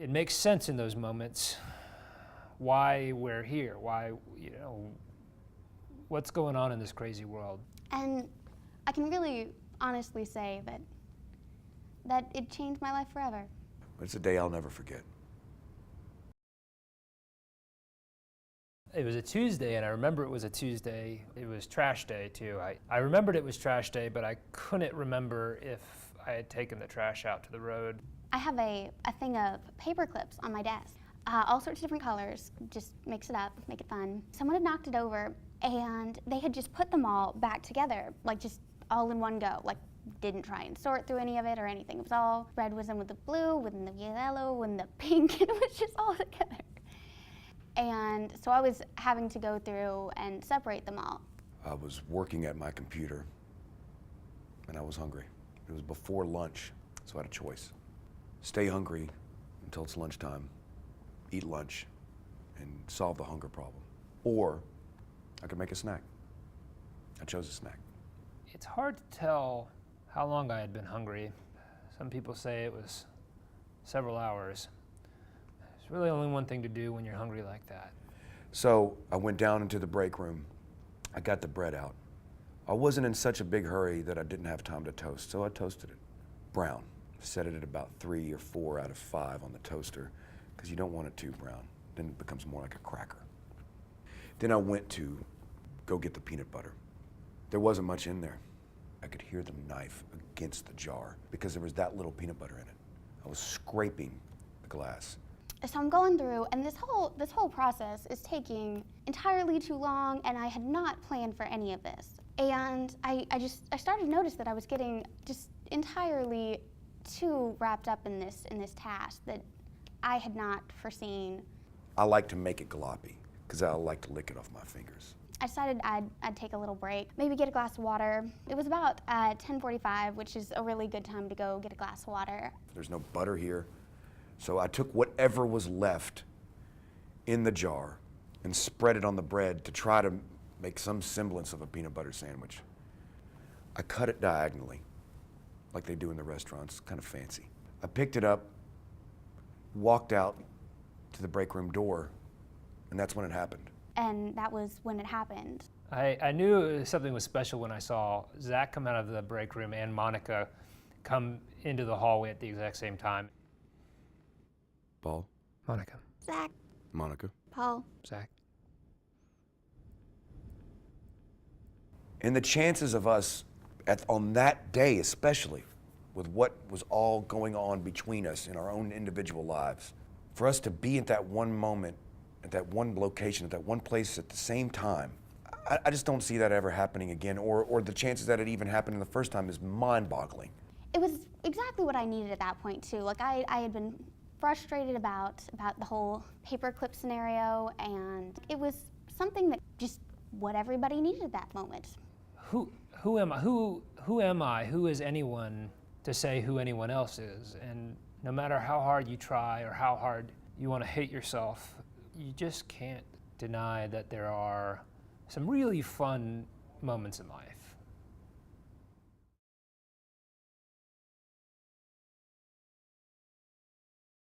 It makes sense in those moments why we're here, why, what's going on in this crazy world. And I can really honestly say that it changed my life forever. It's a day I'll never forget. It was a Tuesday, and I remember it was a Tuesday. It was trash day, too. I remembered it was trash day, but I couldn't remember if I had taken the trash out to the road. I have a thing of paper clips on my desk, all sorts of different colors, just mix it up, make it fun. Someone had knocked it over, and they had just put them all back together, like just all in one go, like didn't try and sort through any of it or anything. It was all, red was in with the blue, with the yellow, and the pink, and it was just all together. And so I was having to go through and separate them all. I was working at my computer, and I was hungry. It was before lunch, so I had a choice. Stay hungry until it's lunchtime, eat lunch, and solve the hunger problem. Or I could make a snack. I chose a snack. It's hard to tell how long I had been hungry. Some people say it was several hours. There's really only one thing to do when you're hungry like that. So I went down into the break room. I got the bread out. I wasn't in such a big hurry that I didn't have time to toast, so I toasted it. Brown. Set it at about 3 or 4 out of 5 on the toaster, because you don't want it too brown. Then it becomes more like a cracker. Then I went to go get the peanut butter. There wasn't much in there. I could hear the knife against the jar because there was that little peanut butter in it. I was scraping the glass. So I'm going through, and this whole process is taking entirely too long, and I had not planned for any of this. And I started to notice that I was getting just entirely too wrapped up in this task that I had not foreseen. I like to make it gloppy because I like to lick it off my fingers. I decided I'd take a little break, maybe get a glass of water. It was about 10:45, which is a really good time to go get a glass of water. There's no butter here, so I took whatever was left in the jar and spread it on the bread to try to make some semblance of a peanut butter sandwich. I cut it diagonally, like they do in the restaurants, kind of fancy. I picked it up, walked out to the break room door, and that's when it happened. And that was when it happened. I knew something was special when I saw Zach come out of the break room and Monica come into the hallway at the exact same time. Paul? Monica. Zach. Monica? Paul. Zach. And the chances of us, on that day especially, with what was all going on between us in our own individual lives, for us to be at that one moment, at that one location, at that one place at the same time, I just don't see that ever happening again, or the chances that it even happened the first time is mind-boggling. It was exactly what I needed at that point too. Like I had been frustrated about the whole paperclip scenario, and it was something that just what everybody needed at that moment. Who am I? Who am I? Who is anyone to say who anyone else is? And no matter how hard you try or how hard you want to hate yourself, you just can't deny that there are some really fun moments in life.